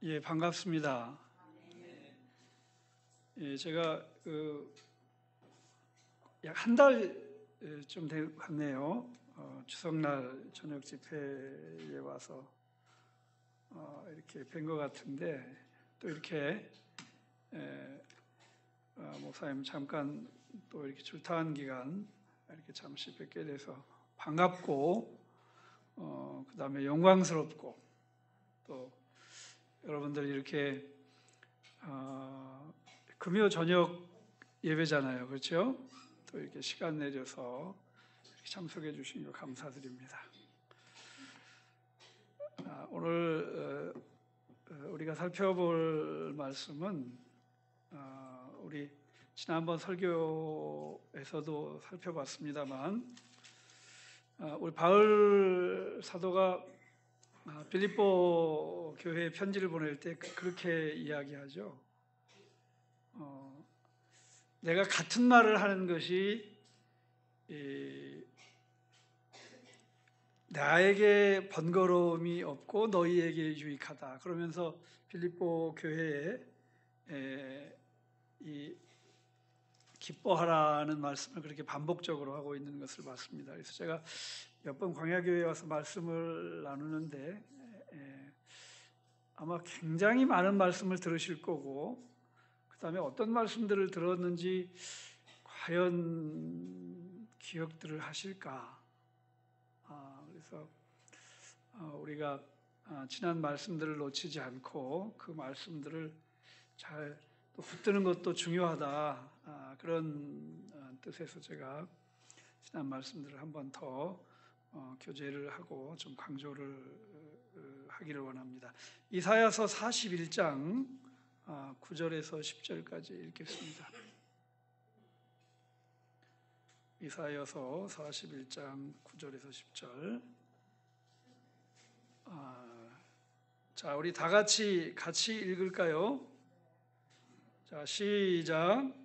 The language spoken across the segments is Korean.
예, 반갑습니다. 예, 제가 약 한 달 좀 갔네요. 추석날 저녁 집회에 와서 이렇게 뵌 것 같은데 또 이렇게 목사님 잠깐 또 이렇게 출타한 기간 이렇게 잠시 뵙게 돼서 반갑고 그다음에 영광스럽고 또 여러분들 이렇게 금요 저녁 예배잖아요, 그렇죠? 또 이렇게 시간 내줘서 참석해 주신 거 감사드립니다. 오늘 우리가 살펴볼 말씀은 우리 지난번 설교에서도 살펴봤습니다만 우리 바울 사도가 빌립보 교회에 편지를 보낼 때 그렇게 이야기하죠. 내가 같은 말을 하는 것이 나에게 번거로움이 없고 너희에게 유익하다. 그러면서 빌립보 교회에 이 기뻐하라는 말씀을 그렇게 반복적으로 하고 있는 것을 봤습니다. 그래서 제가 몇 번 광야교회에 와서 말씀을 나누는데 아마 굉장히 많은 말씀을 들으실 거고 그 다음에 어떤 말씀들을 들었는지 과연 기억들을 하실까? 그래서 우리가 지난 말씀들을 놓치지 않고 그 말씀들을 잘 또 붙드는 것도 중요하다. 그런 뜻에서 제가 지난 말씀들을 한 번 더 교제를 하고 좀 강조를 하기를 원합니다. 이사야서 41장 9절에서 10절까지 읽겠습니다. 이사야서 41장 9절에서 10절. 자, 우리 다 같이 읽을까요? 자, 시작.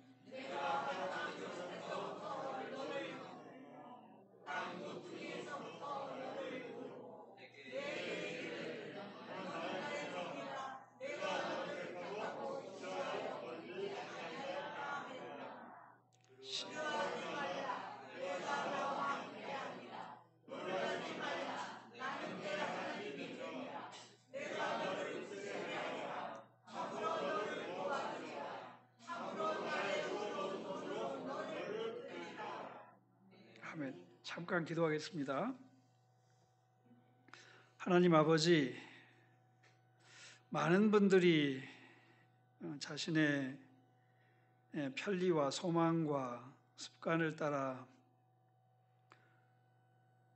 아멘. 잠깐 기도하겠습니다. 하나님 아버지, 많은 분들이 자신의 편리와 소망과 습관을 따라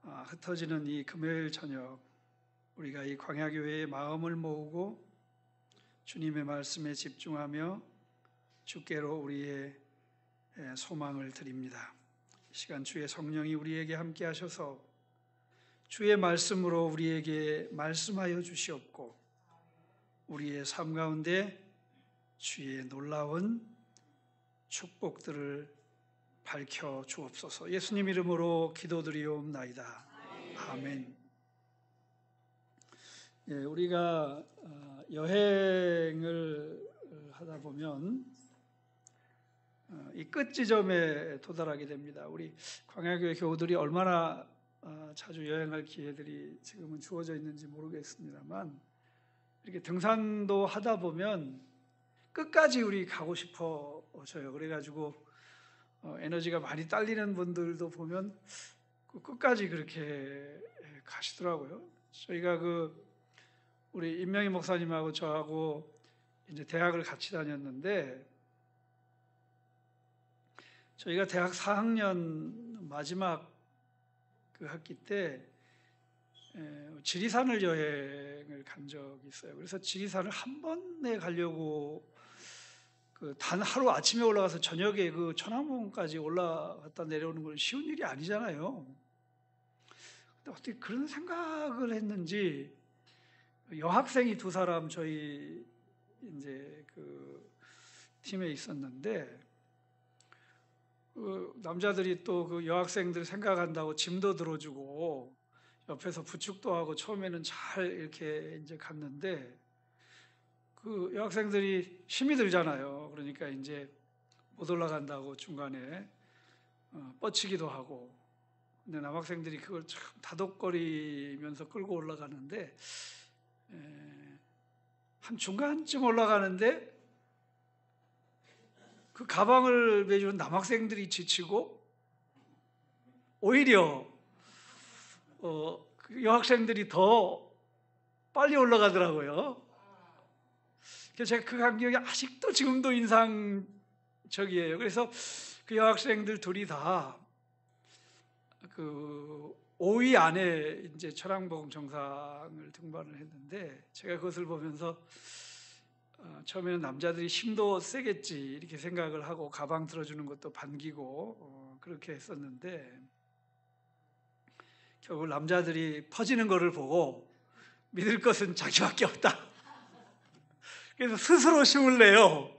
흩어지는 이 금요일 저녁, 우리가 이 광야교회의 마음을 모으고 주님의 말씀에 집중하며 주께로 우리의 소망을 드립니다. 이 시간 주의 성령이 우리에게 함께 하셔서 주의 말씀으로 우리에게 말씀하여 주시옵고 우리의 삶 가운데 주의 놀라운 축복들을 밝혀 주옵소서. 예수님 이름으로 기도드리옵나이다. 아멘. 예, 우리가 여행을 하다 보면 이 끝 지점에 도달하게 됩니다. 우리 광야교회 교우들이 얼마나 자주 여행할 기회들이 지금은 주어져 있는지 모르겠습니다만 이렇게 등산도 하다 보면 끝까지 우리 가고 싶어져요. 그래가지고 에너지가 많이 딸리는 분들도 보면 끝까지 그렇게 가시더라고요. 저희가 우리 임명희 목사님하고 저하고 이제 대학을 같이 다녔는데 저희가 대학 4학년 마지막 그 학기 때 지리산을 여행을 간 적이 있어요. 그래서 지리산을 한 번에 가려고 단 하루 아침에 올라가서 저녁에 천왕봉까지 올라갔다 내려오는 건 쉬운 일이 아니잖아요. 근데 어떻게 그런 생각을 했는지 여학생이 2사람 저희 이제 팀에 있었는데 남자들이 또 여학생들 생각한다고 짐도 들어주고 옆에서 부축도 하고 처음에는 잘 이렇게 이제 갔는데 그 여학생들이 힘이 들잖아요. 그러니까 이제 못 올라간다고 중간에 뻗치기도 하고. 근데 남학생들이 그걸 참 다독거리면서 끌고 올라가는데 한 중간쯤 올라가는데 그 가방을 메주는 남학생들이 지치고 오히려 그 여학생들이 더 빨리 올라가더라고요. 그래서 제가 그 광경이 아직도 지금도 인상적이에요. 그래서 그 여학생들 둘이 다 그 5위 안에 이제 천왕봉 정상을 등반을 했는데 제가 그것을 보면서 처음에는 남자들이 힘도 세겠지 이렇게 생각을 하고 가방 들어주는 것도 반기고 그렇게 했었는데 결국 남자들이 퍼지는 것을 보고 믿을 것은 자기밖에 없다. 그래서 스스로 힘을 내요.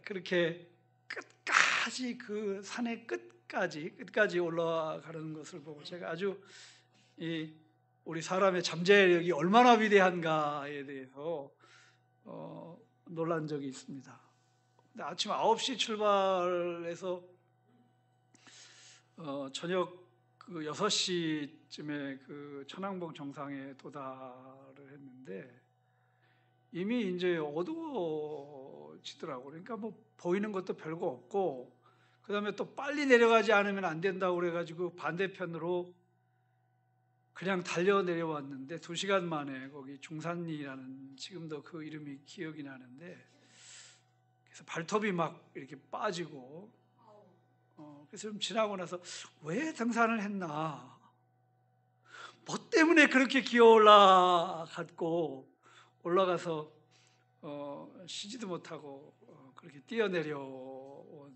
그렇게 끝까지 그 산의 끝까지 올라가는 것을 보고 제가 아주 우리 사람의 잠재력이 얼마나 위대한가에 대해서 놀란 적이 있습니다. 근데 아침 9시 출발해서 저녁 그 6시쯤에 그 천왕봉 정상에 도달을 했는데 이미 이제 어두워지더라고요. 그러니까 뭐 보이는 것도 별거 없고 그 다음에 또 빨리 내려가지 않으면 안 된다고 그래가지고 반대편으로 그냥 달려 내려왔는데 2시간 만에 거기 중산리라는 지금도 그 이름이 기억이 나는데 그래서 발톱이 막 이렇게 빠지고 그래서 좀 지나고 나서 왜 등산을 했나 뭐 때문에 그렇게 기어 올라가서 쉬지도 못하고 그렇게 뛰어내려온.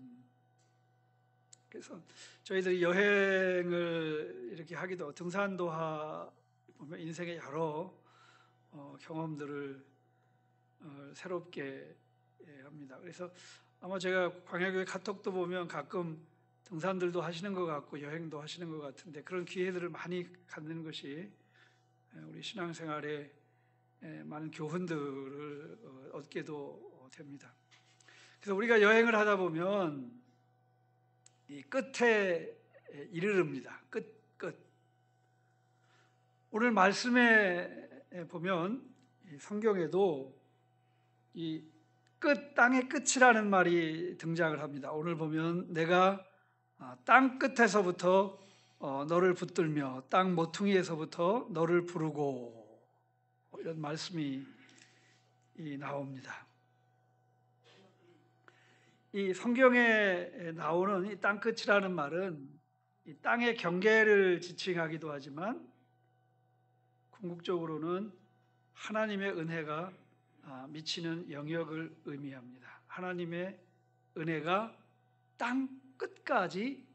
그래서 저희들이 여행을 이렇게 하기도 등산도 보면 인생의 여러 경험들을 새롭게 합니다. 그래서 아마 제가 광야교회 카톡도 보면 가끔 등산들도 하시는 것 같고 여행도 하시는 것 같은데 그런 기회들을 많이 갖는 것이 우리 신앙생활에 많은 교훈들을 얻게도 됩니다. 그래서 우리가 여행을 하다 보면 이 끝에 이르릅니다. 끝. 오늘 말씀에 보면 성경에도 이 끝, 땅의 끝이라는 말이 등장을 합니다. 오늘 보면 내가 땅 끝에서부터 너를 붙들며 땅 모퉁이에서부터 너를 부르고 이런 말씀이 나옵니다. 이 성경에 나오는 이 땅 끝이라는 말은 이 땅의 경계를 지칭하기도 하지만 궁극적으로는 하나님의 은혜가 미치는 영역을 의미합니다. 하나님의 은혜가 땅 끝까지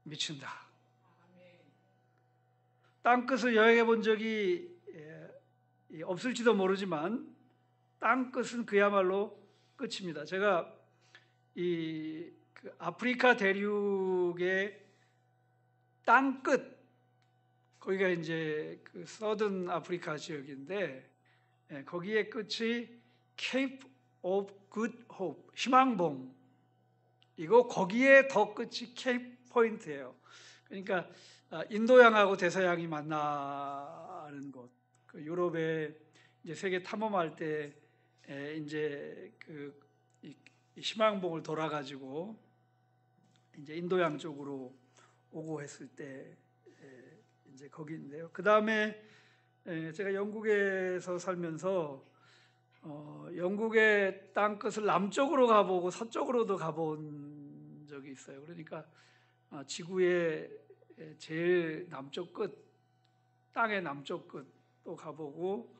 미친다. 땅 끝을 여행해 본 적이 없을지도 모르지만 땅 끝은 그야말로 끝입니다. 제가 그 아프리카 대륙의 땅 끝, 거기가 이제 그 서든 아프리카 지역인데 거기의 끝이 Cape of Good Hope, 희망봉. 이거 거기에 더 끝이 케이프 포인트예요. 그러니까 인도양하고 대서양이 만나는 곳. 그 유럽에 이제 세계 탐험할 때 이제 그 희망봉을 돌아가지고 이제 인도양 쪽으로 오고 했을 때 이제 거기인데요. 그 다음에 제가 영국에서 살면서 영국의 땅 끝을 남쪽으로 가보고 서쪽으로도 가본 적이 있어요. 그러니까 지구의 제일 남쪽 끝, 땅의 남쪽 끝도 가보고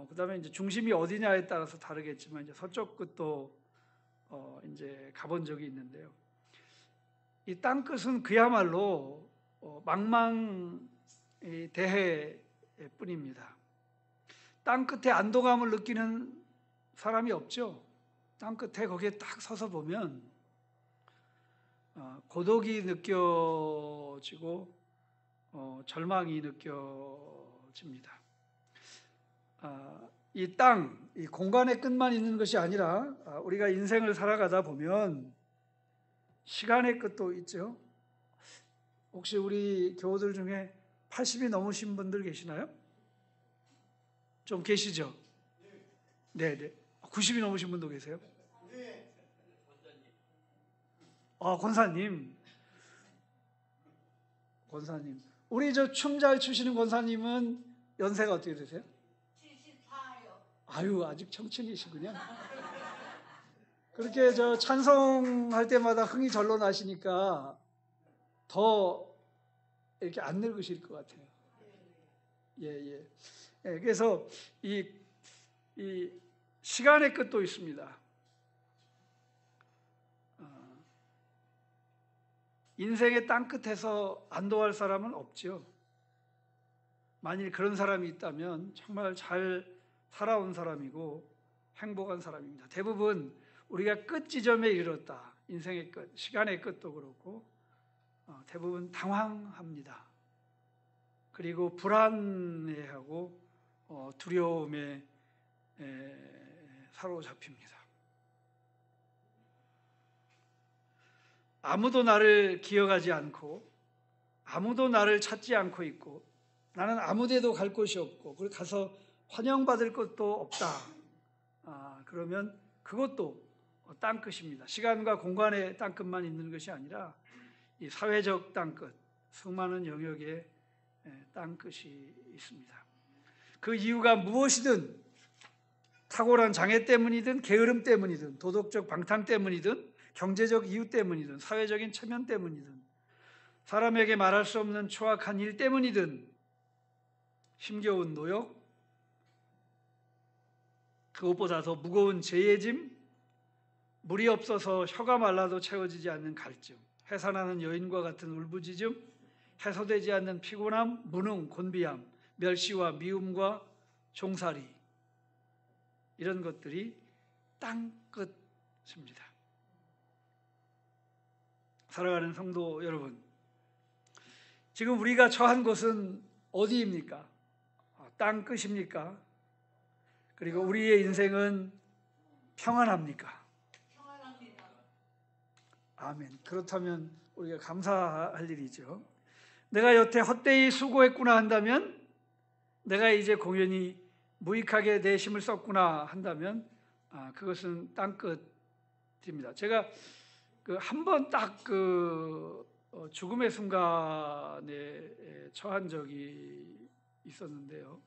그다음에 이제 중심이 어디냐에 따라서 다르겠지만 이제 서쪽 끝도 이제 가본 적이 있는데요. 이 땅 끝은 그야말로 망망대해뿐입니다. 땅 끝에 안도감을 느끼는 사람이 없죠. 땅 끝에 거기에 딱 서서 보면 고독이 느껴지고 절망이 느껴집니다. 이 땅, 이 공간의 끝만 있는 것이 아니라 우리가 인생을 살아가다 보면 시간의 끝도 있죠. 혹시 우리 교우들 중에 80이 넘으신 분들 계시나요? 좀 계시죠? 네, 네. 90이 넘으신 분도 계세요? 권사님. 우리 저 춤 잘 추시는 권사님은 연세가 어떻게 되세요? 74요. 아유, 아직 청춘이시군요. 그렇게 저 찬송할 때마다 흥이 절로 나시니까 더 이렇게 안 늙으실 것 같아요. 예. 그래서 이 시간의 끝도 있습니다. 인생의 땅 끝에서 안도할 사람은 없죠. 만일 그런 사람이 있다면 정말 잘 살아온 사람이고 행복한 사람입니다. 대부분 우리가 끝 지점에 이르렀다. 인생의 끝, 시간의 끝도 그렇고 대부분 당황합니다. 그리고 불안해하고 두려움에 사로잡힙니다. 아무도 나를 기억하지 않고 아무도 나를 찾지 않고 있고 나는 아무데도 갈 곳이 없고 그리고 가서 환영받을 것도 없다. 그러면 그것도 땅끝입니다. 시간과 공간의 땅끝만 있는 것이 아니라 이 사회적 땅끝, 수많은 영역의 땅끝이 있습니다. 그 이유가 무엇이든 탁월한 장애 때문이든 게으름 때문이든 도덕적 방탕 때문이든 경제적 이유 때문이든 사회적인 체면 때문이든 사람에게 말할 수 없는 추악한 일 때문이든 힘겨운 노역, 그것보다 더 무거운 죄의 짐, 물이 없어서 혀가 말라도 채워지지 않는 갈증, 해산하는 여인과 같은 울부짖음, 해소되지 않는 피곤함, 무능, 곤비함, 멸시와 미움과 종살이, 이런 것들이 땅끝입니다. 사랑하는 성도 여러분, 지금 우리가 처한 곳은 어디입니까? 땅끝입니까? 그리고 우리의 인생은 평안합니까? 평안합니다. 아멘. 그렇다면 우리가 감사할 일이죠. 내가 여태 헛되이 수고했구나 한다면, 내가 이제 공연히 무익하게 내 힘을 썼구나 한다면 그것은 땅끝입니다. 제가 한 번 딱 죽음의 순간에 처한 적이 있었는데요.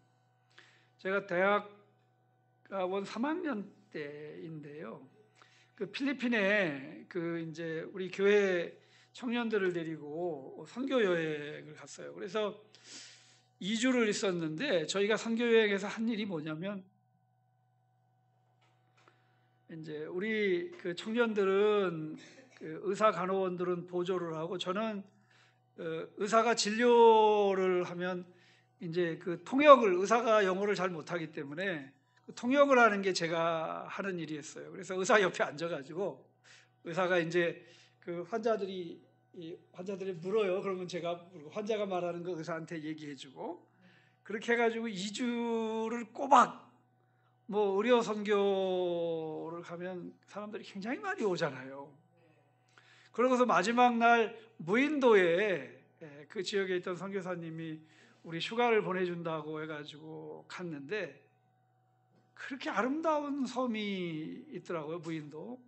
제가 대학원 3학년 때인데요. 필리핀에 이제 우리 교회 청년들을 데리고 선교 여행을 갔어요. 그래서 2주를 있었는데 저희가 선교 여행에서 한 일이 뭐냐면 이제 우리 청년들은 의사 간호원들은 보조를 하고 저는 의사가 진료를 하면 이제 통역을 의사가 영어를 잘 못하기 때문에 통역을 하는 게 제가 하는 일이었어요. 그래서 의사 옆에 앉아가지고 의사가 이제 환자들이 물어요. 그러면 제가 환자가 말하는 거 의사한테 얘기해주고 그렇게 해가지고 2주를 꼬박 의료 선교를 가면 사람들이 굉장히 많이 오잖아요. 그러고서 마지막 날 무인도에 그 지역에 있던 선교사님이 우리 휴가를 보내준다고 해가지고 갔는데 그렇게 아름다운 섬이 있더라고요, 무인도.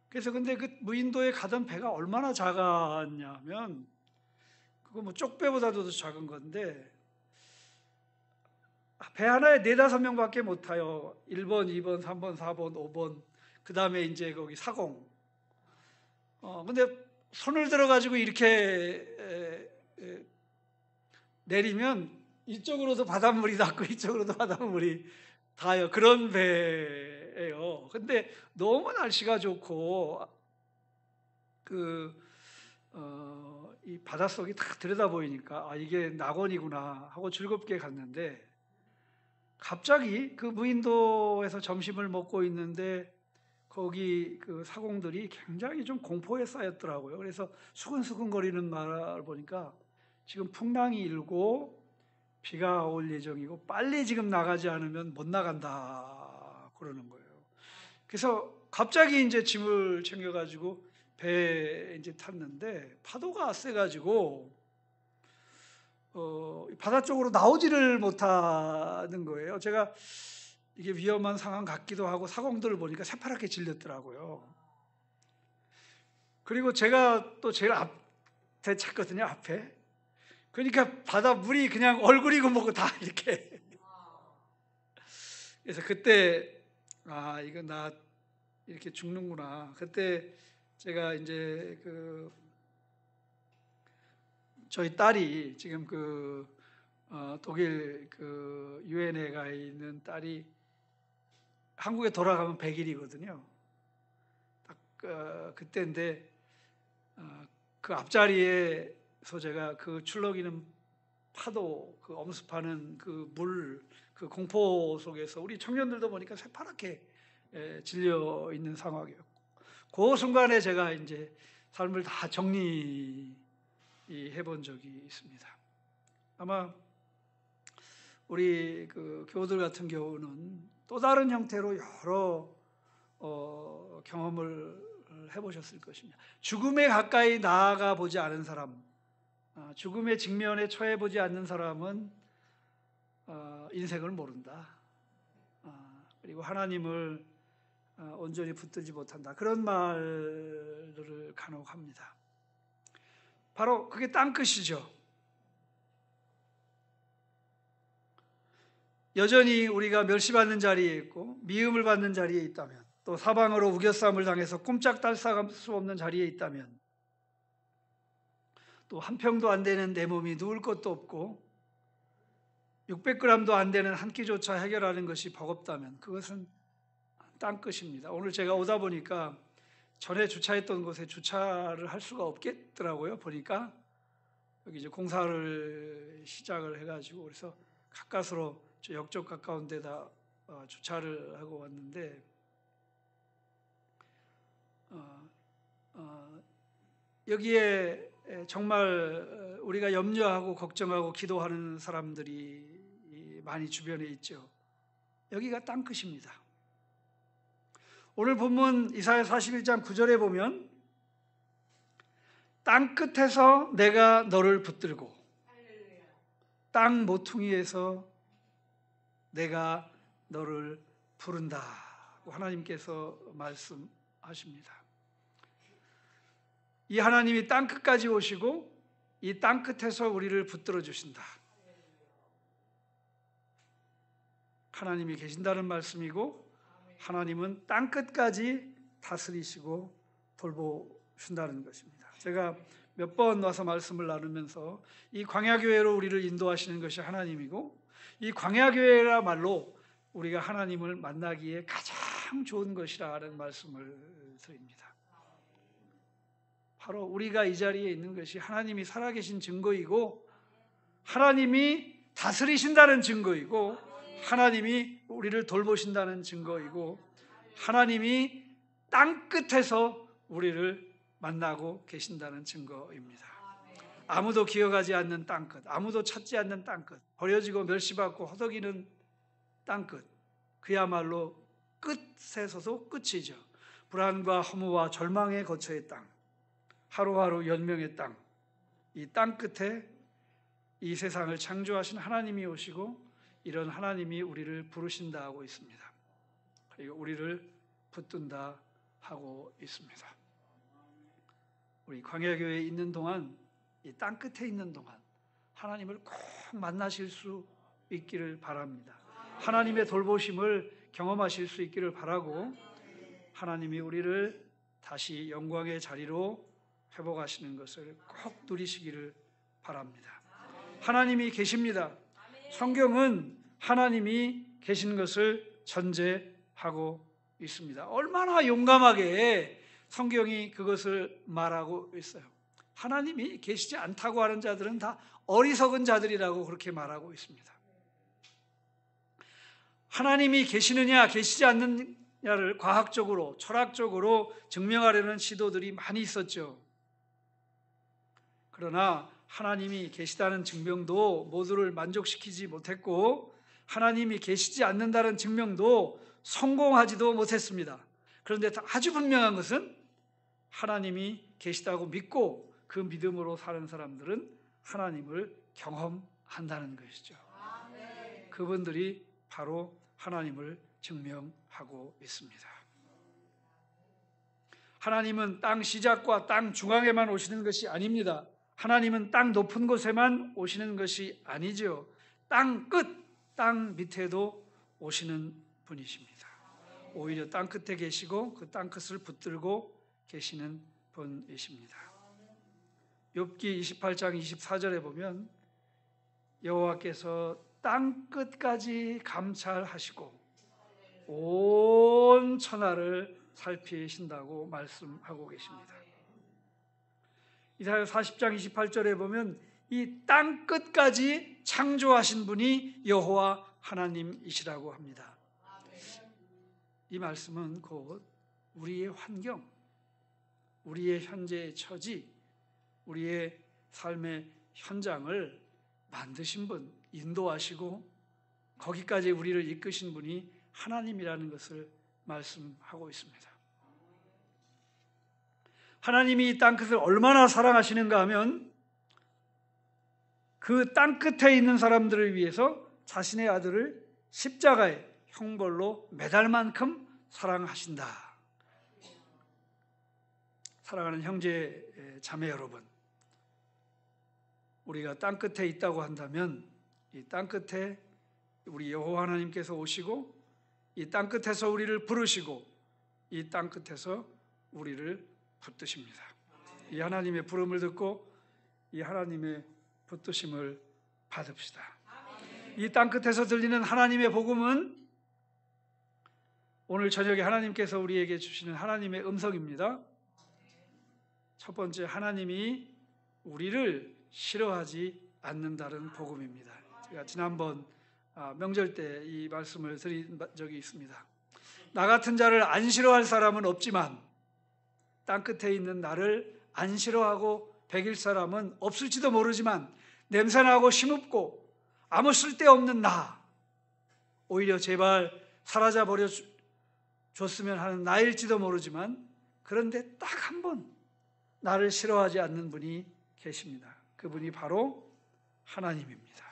그래서 근데 그 무인도에 가던 배가 얼마나 작았냐면 그거 쪽배보다도 더 작은 건데 배 하나에 4-5명밖에 못 타요. 1번, 2번, 3번, 4번, 5번. 그 다음에 이제 거기 사공. 근데 손을 들어가지고 이렇게 내리면 이쪽으로도 바닷물이 닿고 이쪽으로도 바닷물이 닿아요. 그런 배예요. 근데 너무 날씨가 좋고 이 바닷속이 다 들여다 보이니까 이게 낙원이구나 하고 즐겁게 갔는데 갑자기 그 무인도에서 점심을 먹고 있는데 거기 사공들이 굉장히 좀 공포에 쌓였더라고요. 그래서 수근수근거리는 말을 보니까 지금 풍랑이 일고 비가 올 예정이고 빨리 지금 나가지 않으면 못 나간다 그러는 거예요. 그래서 갑자기 이제 짐을 챙겨가지고 배에 이제 탔는데 파도가 세가지고 바다 쪽으로 나오지를 못하는 거예요. 제가 이게 위험한 상황 같기도 하고 사공들을 보니까 새파랗게 질렸더라고요. 그리고 제가 또 제일 앞에 찼거든요, 앞에. 그러니까 바다 물이 그냥 얼굴이고 뭐고 다 이렇게. 그래서 그때 이거 나 이렇게 죽는구나. 그때 제가 이제 저희 딸이 지금 독일 유엔에 가 있는 딸이 한국에 돌아가면 100일이거든요. 딱 그때인데 그 앞자리에서 제가 그 출렁이는 파도, 그 엄습하는 그 물, 그 공포 속에서 우리 청년들도 보니까 새파랗게 질려 있는 상황이었고, 그 순간에 제가 이제 삶을 다 정리해 본 적이 있습니다. 아마 우리 교우들 같은 경우는 또 다른 형태로 여러 경험을 해보셨을 것입니다. 죽음에 가까이 나아가 보지 않은 사람, 죽음의 직면에 처해 보지 않는 사람은 인생을 모른다. 그리고 하나님을 온전히 붙들지 못한다. 그런 말들을 간혹 합니다. 바로 그게 땅끝이죠. 여전히 우리가 멸시받는 자리에 있고 미움을 받는 자리에 있다면, 또 사방으로 우겨싸움을 당해서 꼼짝달싹할 수 없는 자리에 있다면, 또 한 평도 안 되는 내 몸이 누울 것도 없고 600g도 안 되는 한 끼조차 해결하는 것이 버겁다면 그것은 땅끝입니다. 오늘 제가 오다 보니까 전에 주차했던 곳에 주차를 할 수가 없겠더라고요. 보니까 여기 이제 공사를 시작을 해가지고, 그래서 가까스로 저 역적 가까운 데다 주차를 하고 왔는데 여기에 정말 우리가 염려하고 걱정하고 기도하는 사람들이 많이 주변에 있죠. 여기가 땅끝입니다. 오늘 본문 이사야 41장 9절에 보면 땅끝에서 내가 너를 붙들고 땅 모퉁이에서 내가 너를 부른다. 하나님께서 말씀하십니다. 이 하나님이 땅끝까지 오시고 이 땅끝에서 우리를 붙들어 주신다. 하나님이 계신다는 말씀이고, 하나님은 땅끝까지 다스리시고 돌보신다는 것입니다. 제가 몇 번 와서 말씀을 나누면서 이 광야교회로 우리를 인도하시는 것이 하나님이고, 이 광야교회라말로 우리가 하나님을 만나기에 가장 좋은 것이라는 말씀을 드립니다. 바로 우리가 이 자리에 있는 것이 하나님이 살아계신 증거이고, 하나님이 다스리신다는 증거이고, 하나님이 우리를 돌보신다는 증거이고, 하나님이 땅끝에서 우리를 만나고 계신다는 증거입니다. 아무도 기억하지 않는 땅끝, 아무도 찾지 않는 땅끝, 버려지고 멸시받고 허덕이는 땅끝, 그야말로 끝에서도 끝이죠. 불안과 허무와 절망의 거처의 땅, 하루하루 연명의 땅, 이 땅끝에 이 세상을 창조하신 하나님이 오시고 이런 하나님이 우리를 부르신다 하고 있습니다. 그리고 우리를 붙든다 하고 있습니다. 우리 광야교회에 있는 동안, 이 땅끝에 있는 동안 하나님을 꼭 만나실 수 있기를 바랍니다. 하나님의 돌보심을 경험하실 수 있기를 바라고, 하나님이 우리를 다시 영광의 자리로 회복하시는 것을 꼭 누리시기를 바랍니다. 하나님이 계십니다. 성경은 하나님이 계신 것을 전제하고 있습니다. 얼마나 용감하게 성경이 그것을 말하고 있어요. 하나님이 계시지 않다고 하는 자들은 다 어리석은 자들이라고 그렇게 말하고 있습니다. 하나님이 계시느냐 계시지 않느냐를 과학적으로 철학적으로 증명하려는 시도들이 많이 있었죠. 그러나 하나님이 계시다는 증명도 모두를 만족시키지 못했고 하나님이 계시지 않는다는 증명도 성공하지도 못했습니다. 그런데 아주 분명한 것은 하나님이 계시다고 믿고 그 믿음으로 사는 사람들은 하나님을 경험한다는 것이죠. 그분들이 바로 하나님을 증명하고 있습니다. 하나님은 땅 시작과 땅 중앙에만 오시는 것이 아닙니다. 하나님은 땅 높은 곳에만 오시는 것이 아니죠. 땅 끝, 땅 밑에도 오시는 분이십니다. 오히려 땅 끝에 계시고 그 땅 끝을 붙들고 계시는 분이십니다. 욥기 28장 24절에 보면 여호와께서 땅 끝까지 감찰하시고 온 천하를 살피신다고 말씀하고 계십니다. 이사야 40장 28절에 보면 이 땅 끝까지 창조하신 분이 여호와 하나님이시라고 합니다. 이 말씀은 곧 우리의 환경, 우리의 현재의 처지, 우리의 삶의 현장을 만드신 분, 인도하시고 거기까지 우리를 이끄신 분이 하나님이라는 것을 말씀하고 있습니다. 하나님이 이 땅끝을 얼마나 사랑하시는가 하면 그 땅끝에 있는 사람들을 위해서 자신의 아들을 십자가에 형벌로 매달 만큼 사랑하신다. 사랑하는 형제 자매 여러분, 우리가 땅끝에 있다고 한다면 이 땅끝에 우리 여호와 하나님께서 오시고 이 땅끝에서 우리를 부르시고 이 땅끝에서 우리를 붙드십니다. 이 하나님의 부름을 듣고 이 하나님의 붙드심을 받읍시다. 이 땅끝에서 들리는 하나님의 복음은 오늘 저녁에 하나님께서 우리에게 주시는 하나님의 음성입니다. 첫 번째, 하나님이 우리를 싫어하지 않는다는 복음입니다. 제가 지난번 명절 때 이 말씀을 드린 적이 있습니다. 나 같은 자를 안 싫어할 사람은 없지만 땅끝에 있는 나를 안 싫어하고 배길 사람은 없을지도 모르지만 냄새나고 힘없고 아무 쓸데없는 나, 오히려 제발 사라져버려 줬으면 하는 나일지도 모르지만 그런데 딱 한 번 나를 싫어하지 않는 분이 계십니다. 그분이 바로 하나님입니다.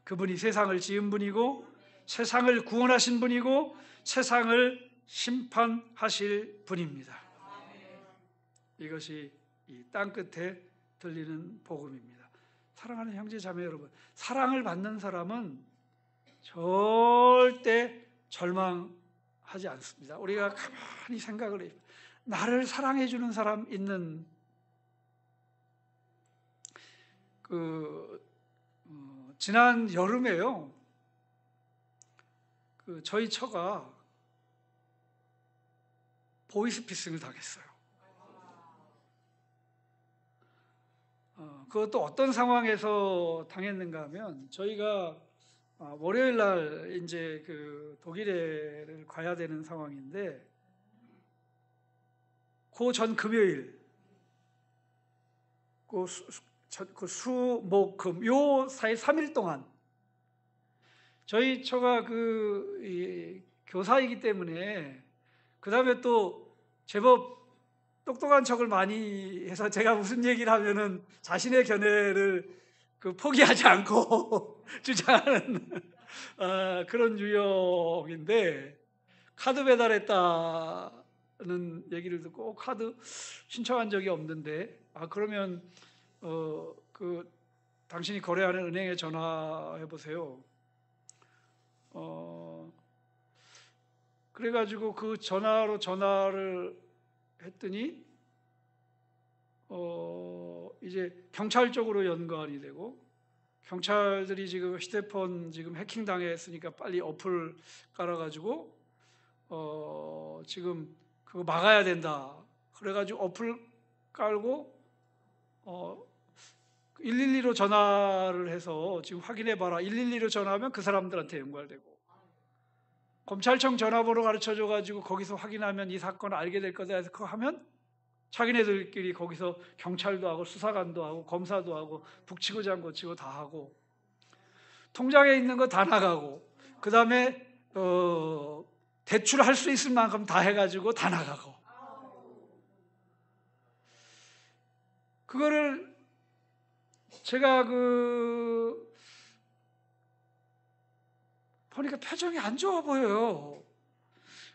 그분이 세상을 지은 분이고 세상을 구원하신 분이고 세상을 심판하실 분입니다. 이것이 이 땅끝에 들리는 복음입니다. 사랑하는 형제 자매 여러분, 사랑을 받는 사람은 절대 절망하지 않습니다. 우리가 가만히 생각을 해요. 나를 사랑해 주는 사람 있는 지난 여름에요. 저희 처가 보이스피싱을 당했어요. 그것도 어떤 상황에서 당했는가 하면 저희가 월요일 날 이제 독일에를 가야 되는 상황인데 그 전 금요일 수, 목, 금 요 사이 3일 동안 저희 처가 교사이기 때문에 그 다음에 또 제법 똑똑한 척을 많이 해서 제가 무슨 얘기를 하면은 자신의 견해를 포기하지 않고 주장하는 그런 유형인데 카드 배달했다는 얘기를 듣고 카드 신청한 적이 없는데 그러면 당신이 거래하는 은행에 전화해 보세요. 그래가지고 그 전화를 했더니 이제 경찰 쪽으로 연관이 되고 경찰들이 지금 휴대폰 지금 해킹 당했으니까 빨리 어플 깔아가지고 지금 그거 막아야 된다. 그래가지고 어플 깔고 112로 전화를 해서 지금 확인해봐라. 112로 전화하면 그 사람들한테 연결되고 검찰청 전화번호 가르쳐줘가지고 거기서 확인하면 이 사건을 알게 될 거다 해서 그거 하면 자기네들끼리 거기서 경찰도 하고 수사관도 하고 검사도 하고 북치고 장구치고 다 하고 통장에 있는 거 다 나가고 그 다음에 대출할 수 있을 만큼 다 해가지고 다 나가고 그거를 제가 보니까 표정이 안 좋아 보여요.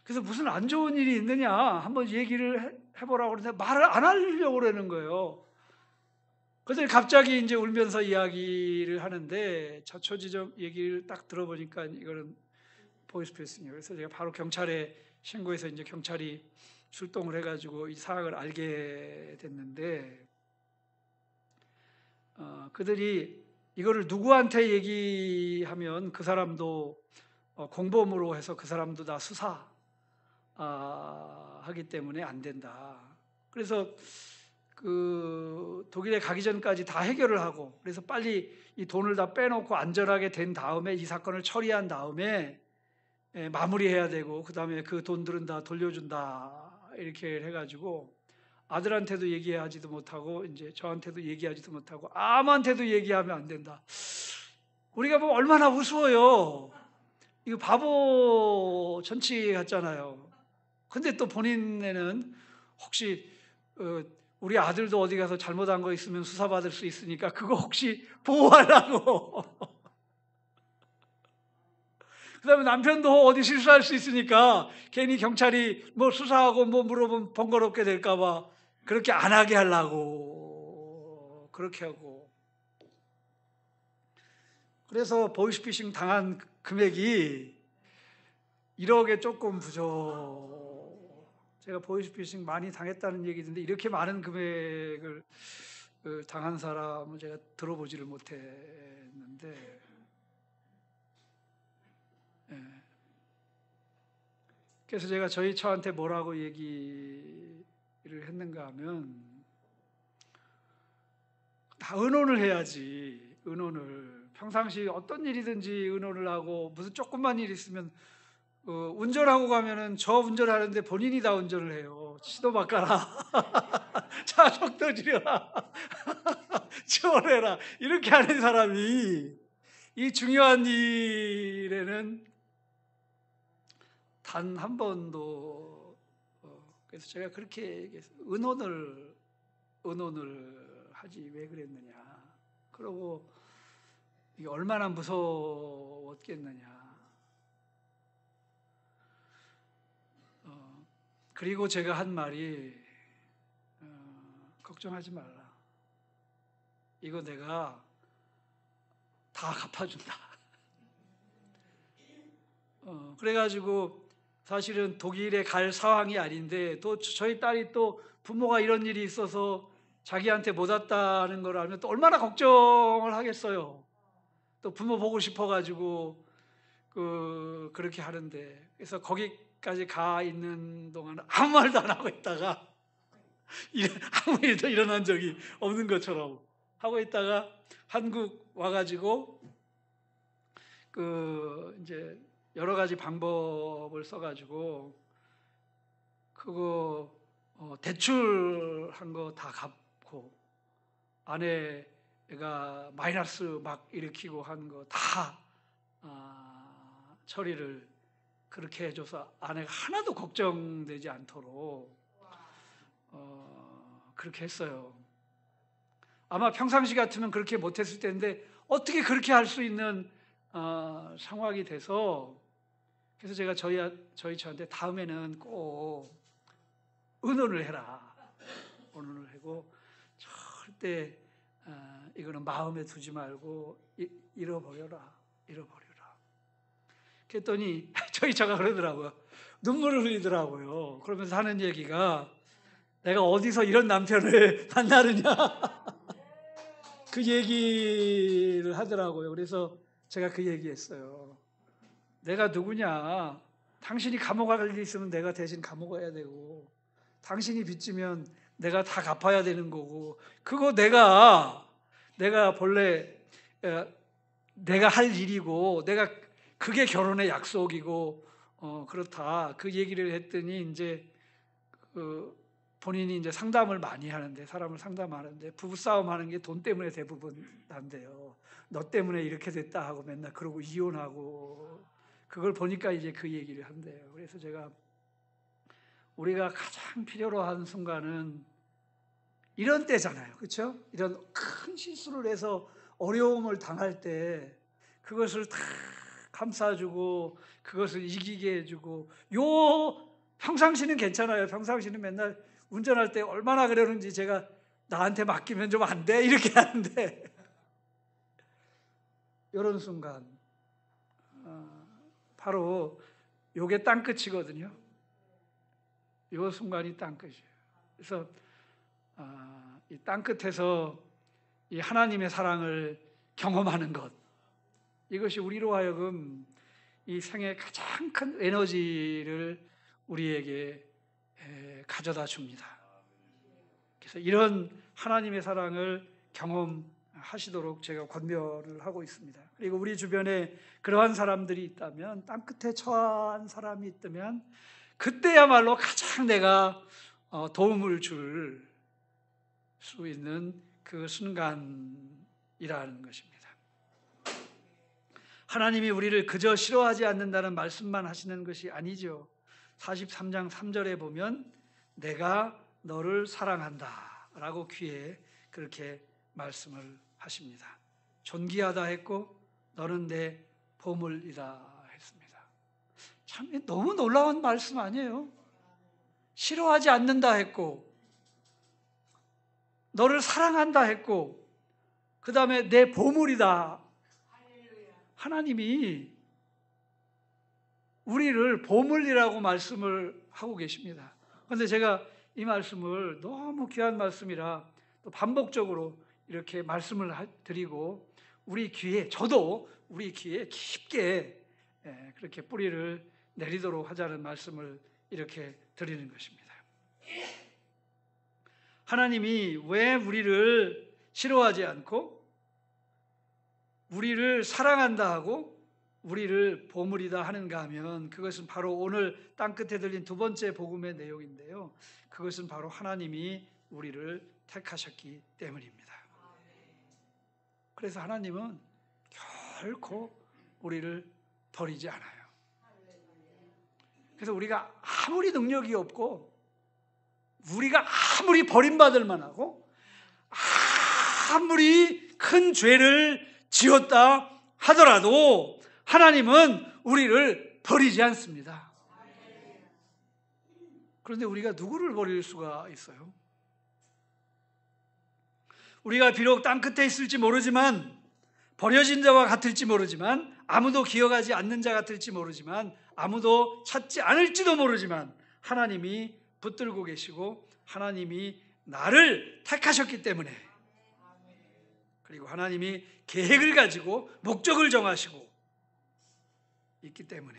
그래서 무슨 안 좋은 일이 있느냐 한번 얘기를 해보라고 그러는데 말을 안 하려고 그러는 거예요. 그래서 갑자기 이제 울면서 이야기를 하는데 자초지종 얘기를 딱 들어보니까 이거는 보이스피싱이에요. 그래서 제가 바로 경찰에 신고해서 이제 경찰이 출동을 해가지고 이 상황을 알게 됐는데 그들이 이거를 누구한테 얘기하면 그 사람도 공범으로 해서 그 사람도 다 수사하기 때문에 안 된다. 그래서 독일에 가기 전까지 다 해결을 하고 그래서 빨리 이 돈을 다 빼놓고 안전하게 된 다음에 이 사건을 처리한 다음에 마무리해야 되고 그 다음에 그 돈들은 다 돌려준다 이렇게 해가지고 아들한테도 얘기하지도 못하고 이제 저한테도 얘기하지도 못하고 아무한테도 얘기하면 안 된다. 우리가 보면 얼마나 우스워요. 이거 바보 전치 같잖아요. 근데 또 본인에는 혹시 우리 아들도 어디 가서 잘못한 거 있으면 수사받을 수 있으니까 그거 혹시 보호하라고. 그 다음에 남편도 어디 실수할 수 있으니까 괜히 경찰이 뭐 수사하고 뭐 물어보면 번거롭게 될까봐 그렇게 안 하게 하려고 그렇게 하고. 그래서 보이스피싱 당한 금액이 1억에 조금 부족. 제가 보이스피싱 많이 당했다는 얘기 듣는데 이렇게 많은 금액을 당한 사람은 제가 들어보지를 못했는데 그래서 제가 저희 처한테 뭐라고 얘기를 했는가 하면 다 의논을 해야지. 의논을 평상시 어떤 일이든지 의논을 하고 무슨 조금만 일 있으면 운전하고 가면은 저 운전하는데 본인이 다 운전을 해요. 시도 바꿔라. 차 속도 줄여라. 지원해라. 이렇게 하는 사람이 이 중요한 일에는 단 한 번도 그래서 제가 그렇게 얘기해서 의논을 하지 왜 그랬느냐. 그러고 이게 얼마나 무서웠겠느냐. 그리고 제가 한 말이 걱정하지 말라. 이거 내가 다 갚아준다. 그래가지고 사실은 독일에 갈 상황이 아닌데 또 저희 딸이 또 부모가 이런 일이 있어서 자기한테 못 왔다는 걸 알면 또 얼마나 걱정을 하겠어요. 또 부모 보고 싶어가지고 그렇게 하는데 그래서 거기까지 가 있는 동안 아무 말도 안 하고 있다가 아무 일도 일어난 적이 없는 것처럼 하고 있다가 한국 와가지고 이제 여러 가지 방법을 써가지고 그거 대출한 거 다 갚고 아내가 마이너스 막 일으키고 한 거 다 처리를 그렇게 해줘서 아내가 하나도 걱정되지 않도록 그렇게 했어요. 아마 평상시 같으면 그렇게 못했을 텐데 어떻게 그렇게 할 수 있는 상황이 돼서 그래서 제가 저희 저한테 다음에는 꼭 의논을 해라. 의논을 하고 절대 이거는 마음에 두지 말고 잃어버려라. 그랬더니 저희 처가 그러더라고요. 눈물을 흘리더라고요. 그러면서 하는 얘기가 내가 어디서 이런 남편을 만나느냐 그 얘기를 하더라고요. 그래서 제가 그 얘기했어요. 내가 누구냐? 당신이 감옥 갈 일 있으면 내가 대신 감옥 가야 되고 당신이 빚지면 내가 다 갚아야 되는 거고 그거 내가 본래 내가 할 일이고 내가 그게 결혼의 약속이고 그렇다 그 얘기를 했더니 이제 본인이 이제 상담을 많이 하는데, 사람을 상담하는데 부부싸움 하는 게 돈 때문에 대부분 난데요. 너 때문에 이렇게 됐다 하고 맨날 그러고 이혼하고, 그걸 보니까 이제 그 얘기를 한대요. 그래서 제가, 우리가 가장 필요로 하는 순간은 이런 때잖아요. 그렇죠? 이런 큰 실수를 해서 어려움을 당할 때 그것을 다 감싸주고 그것을 이기게 해주고, 평상시는 괜찮아요. 평상시는 맨날 운전할 때 얼마나 그러는지 제가, 나한테 맡기면 좀 안 돼? 이렇게 하는데 이런 순간, 바로 요게 땅끝이거든요. 요 순간이 땅끝이에요. 그래서 이 땅끝에서 이 하나님의 사랑을 경험하는 것, 이것이 우리로 하여금 이 생의 가장 큰 에너지를 우리에게 가져다 줍니다. 그래서 이런 하나님의 사랑을 경험하시도록 제가 권면을 하고 있습니다. 그리고 우리 주변에 그러한 사람들이 있다면, 땅끝에 처한 사람이 있다면, 그때야말로 가장 내가 도움을 줄 수 있는 그 순간이라는 것입니다. 하나님이 우리를 그저 싫어하지 않는다는 말씀만 하시는 것이 아니죠. 43장 3절에 보면 내가 너를 사랑한다 라고 귀에 그렇게 말씀을 하십니다. 존귀하다 했고 너는 내 보물이다 했습니다. 참 너무 놀라운 말씀 아니에요? 싫어하지 않는다 했고, 너를 사랑한다 했고, 그 다음에 내 보물이다. 하나님이 우리를 보물이라고 말씀을 하고 계십니다. 그런데 제가 이 말씀을 너무 귀한 말씀이라 또 반복적으로 이렇게 말씀을 드리고, 우리 귀에, 저도 우리 귀에 깊게 그렇게 뿌리를 내리도록 하자는 말씀을 이렇게 드리는 것입니다. 하나님이 왜 우리를 싫어하지 않고 우리를 사랑한다 하고 우리를 보물이다 하는가 하면, 그것은 바로 오늘 땅끝에 들린 두 번째 복음의 내용인데요. 그것은 바로 하나님이 우리를 택하셨기 때문입니다. 그래서 하나님은 결코 우리를 버리지 않아요. 그래서 우리가 아무리 능력이 없고, 우리가 아무리 버림받을 만하고, 아무리 큰 죄를 지었다 하더라도 하나님은 우리를 버리지 않습니다. 그런데 우리가 누구를 버릴 수가 있어요? 우리가 비록 땅끝에 있을지 모르지만, 버려진 자와 같을지 모르지만, 아무도 기억하지 않는 자 같을지 모르지만, 아무도 찾지 않을지도 모르지만, 하나님이 붙들고 계시고 하나님이 나를 택하셨기 때문에, 그리고 하나님이 계획을 가지고 목적을 정하시고 있기 때문에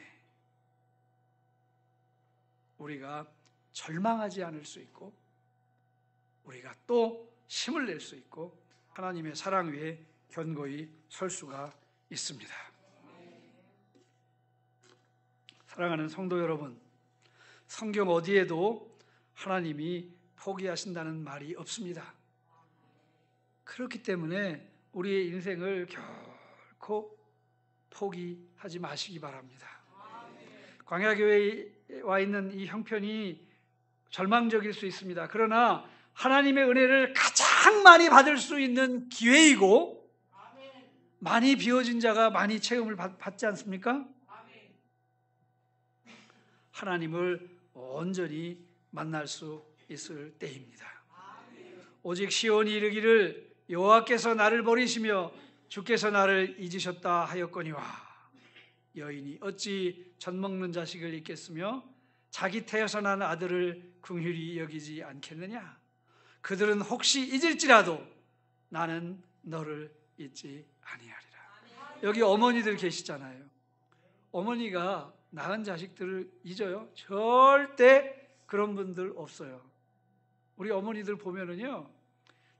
우리가 절망하지 않을 수 있고, 우리가 또 힘을 낼 수 있고, 하나님의 사랑 위에 견고히 설 수가 있습니다. 사랑하는 성도 여러분, 성경 어디에도 하나님이 포기하신다는 말이 없습니다. 그렇기 때문에 우리의 인생을 결코 포기하지 마시기 바랍니다. 광야교회에 와 있는 이 형편이 절망적일 수 있습니다. 그러나 하나님의 은혜를 가장 많이 받을 수 있는 기회이고, 많이 비워진 자가 많이 체험을 받지 않습니까? 하나님을 온전히 만날 수 있을 때입니다. 오직 시온이 이르기를 여호와께서 나를 버리시며 주께서 나를 잊으셨다 하였거니와, 여인이 어찌 젖먹는 자식을 잊겠으며 자기 태에서 난 아들을 긍휼히 여기지 않겠느냐. 그들은 혹시 잊을지라도 나는 너를 잊지 아니하리라. 여기 어머니들 계시잖아요. 어머니가 낳은 자식들을 잊어요? 절대 그런 분들 없어요. 우리 어머니들 보면은요,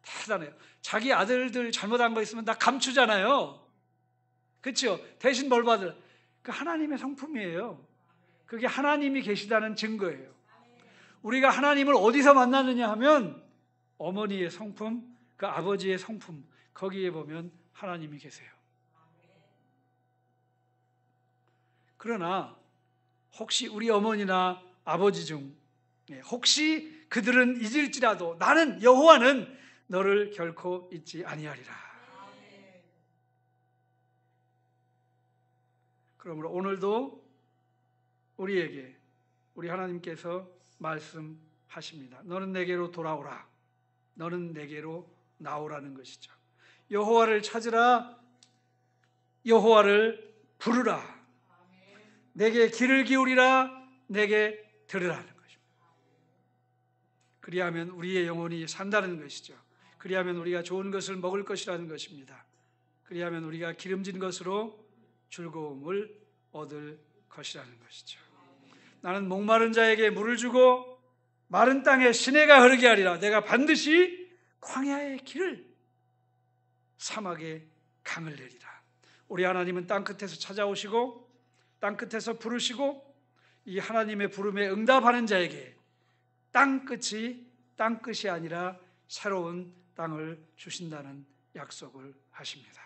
대단해요. 자기 아들들 잘못한 거 있으면 다 감추잖아요. 그렇죠? 대신 뭘 받을? 그 하나님의 성품이에요. 그게 하나님이 계시다는 증거예요. 우리가 하나님을 어디서 만나느냐 하면 어머니의 성품, 그 아버지의 성품, 거기에 보면 하나님이 계세요. 그러나 혹시 우리 어머니나 아버지 중 혹시 그들은 잊을지라도 나는 여호와는 너를 결코 잊지 아니하리라. 그러므로 오늘도 우리에게 우리 하나님께서 말씀하십니다. 너는 내게로 돌아오라. 너는 내게로 나오라는 것이죠. 여호와를 찾으라. 여호와를 부르라. 내게 귀를 기울이라. 내게 들으라는 것입니다. 그리하면 우리의 영혼이 산다는 것이죠. 그리하면 우리가 좋은 것을 먹을 것이라는 것입니다. 그리하면 우리가 기름진 것으로 즐거움을 얻을 것이라는 것이죠. 나는 목마른 자에게 물을 주고 마른 땅에 시내가 흐르게 하리라. 내가 반드시 광야의 길을 사막의 강을 내리라. 우리 하나님은 땅끝에서 찾아오시고 땅끝에서 부르시고 이 하나님의 부름에 응답하는 자에게 땅끝이 아니라 새로운 땅을 주신다는 약속을 하십니다.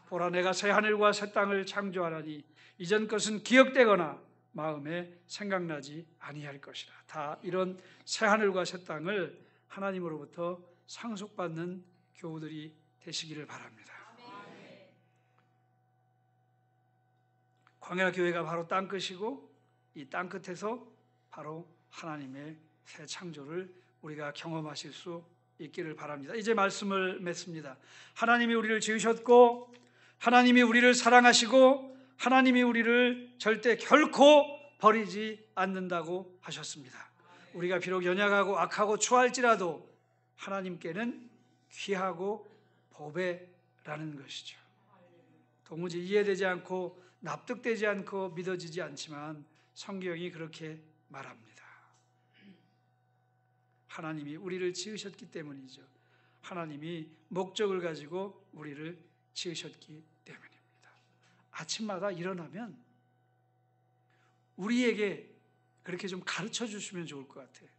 보라, 내가 새 하늘과 새 땅을 창조하라니 이전 것은 기억되거나 마음에 생각나지 아니할 것이라. 다 이런 새 하늘과 새 땅을 하나님으로부터 상속받는 교우들이 되시기를 바랍니다. 광야 교회가 바로 땅끝이고 이 땅끝에서 바로 하나님의 새 창조를 우리가 경험하실 수 있기를 바랍니다. 이제 말씀을 맺습니다. 하나님이 우리를 지으셨고 하나님이 우리를 사랑하시고 하나님이 우리를 절대 결코 버리지 않는다고 하셨습니다. 우리가 비록 연약하고 악하고 추할지라도 하나님께는 귀하고 보배라는 것이죠. 도무지 이해되지 않고 납득되지 않고 믿어지지 않지만 성경이 그렇게 말합니다. 하나님이 우리를 지으셨기 때문이죠. 하나님이 목적을 가지고 우리를 지으셨기 때문입니다. 아침마다 일어나면 우리에게 그렇게 좀 가르쳐 주시면 좋을 것 같아요.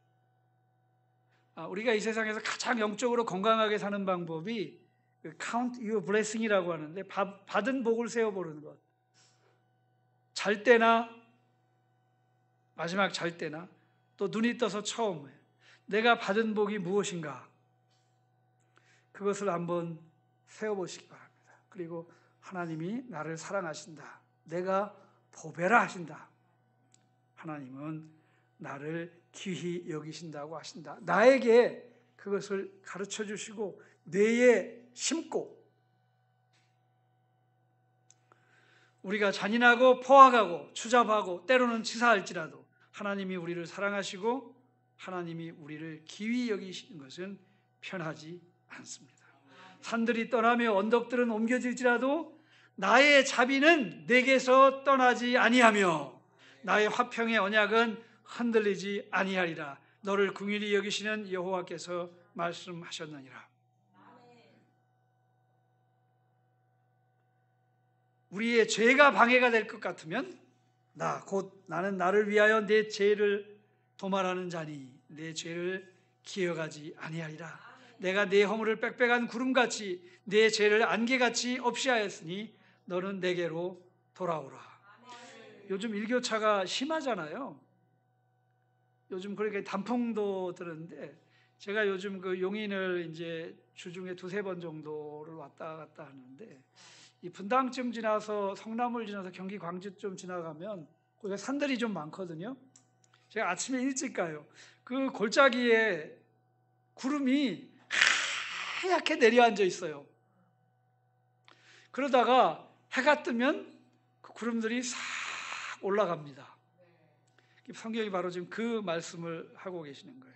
우리가 이 세상에서 가장 영적으로 건강하게 사는 방법이 Count your blessing이라고 하는데 받은 복을 세어보는 것. 잘 때나 마지막 잘 때나 또 눈이 떠서 처음에 내가 받은 복이 무엇인가 그것을 한번 세어보시기 바랍니다. 그리고 하나님이 나를 사랑하신다. 내가 보배라 하신다. 하나님은 나를 귀히 여기신다고 하신다. 나에게 그것을 가르쳐 주시고 뇌에 심고 우리가 잔인하고 포악하고 추잡하고 때로는 치사할지라도 하나님이 우리를 사랑하시고 하나님이 우리를 귀히 여기시는 것은 편하지 않습니다. 산들이 떠나며 언덕들은 옮겨질지라도 나의 자비는 내게서 떠나지 아니하며 나의 화평의 언약은 흔들리지 아니하리라. 너를 긍휼히 여기시는 여호와께서 말씀하셨느니라. 우리의 죄가 방해가 될 것 같으면 나는 나를 위하여 내 죄를 도말하는 자니 내 죄를 기억하지 아니하리라. 내가 내 허물을 빽빽한 구름같이 내 죄를 안개같이 없이 하였으니 너는 내게로 돌아오라. 요즘 일교차가 심하잖아요. 요즘 그렇게 단풍도 들었는데 제가 요즘 그 용인을 이제 주중에 2-3번 정도를 왔다 갔다 하는데 이 분당쯤 지나서 성남을 지나서 경기 광주쯤 지나가면 거기가 산들이 좀 많거든요. 제가 아침에 일찍 가요. 그 골짜기에 구름이 하얗게 내려앉아 있어요. 그러다가 해가 뜨면 그 구름들이 싹 올라갑니다. 성경이 바로 지금 그 말씀을 하고 계시는 거예요.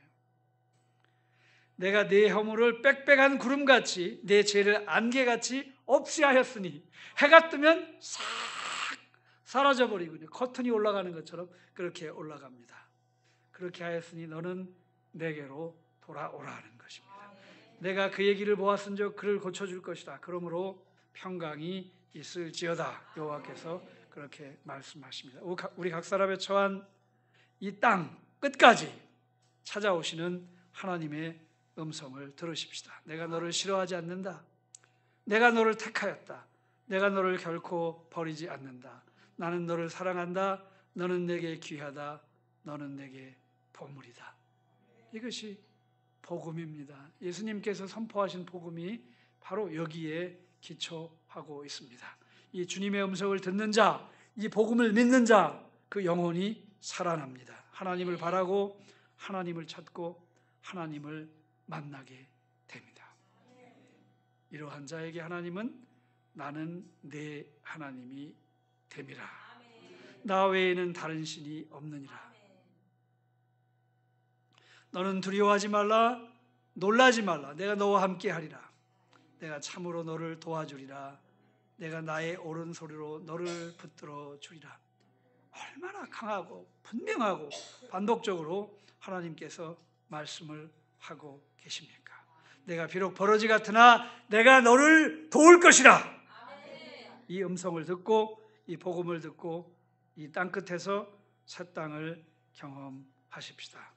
내가 내 허물을 빽빽한 구름같이 내 죄를 안개같이 없이 하였으니 해가 뜨면 싹 사라져버리군요. 커튼이 올라가는 것처럼 그렇게 올라갑니다. 그렇게 하였으니 너는 내게로 돌아오라는 것입니다. 내가 그의 길을 보았은즉 그를 고쳐줄 것이다. 그러므로 평강이 있을지어다. 여호와께서 그렇게 말씀하십니다. 우리 각 사람의 처한 이 땅 끝까지 찾아오시는 하나님의 음성을 들으십시다. 내가 너를 싫어하지 않는다. 내가 너를 택하였다. 내가 너를 결코 버리지 않는다. 나는 너를 사랑한다. 너는 내게 귀하다. 너는 내게 보물이다. 이것이 복음입니다. 예수님께서 선포하신 복음이 바로 여기에 기초하고 있습니다. 이 주님의 음성을 듣는 자, 이 복음을 믿는 자, 그 영혼이 살아납니다. 하나님을 바라고 하나님을 찾고 하나님을 만나게 됩니다. 이러한 자에게 하나님은 나는 내 하나님이 됨이라. 나 외에는 다른 신이 없느니라. 너는 두려워하지 말라. 놀라지 말라. 내가 너와 함께 하리라. 내가 참으로 너를 도와주리라. 내가 나의 옳은 소리로 너를 붙들어 주리라. 얼마나 강하고 분명하고 반복적으로 하나님께서 말씀을 하고 계십니까? 내가 비록 버러지 같으나 내가 너를 도울 것이라. 이 음성을 듣고 이 복음을 듣고 이 땅끝에서 새 땅을 경험하십시다.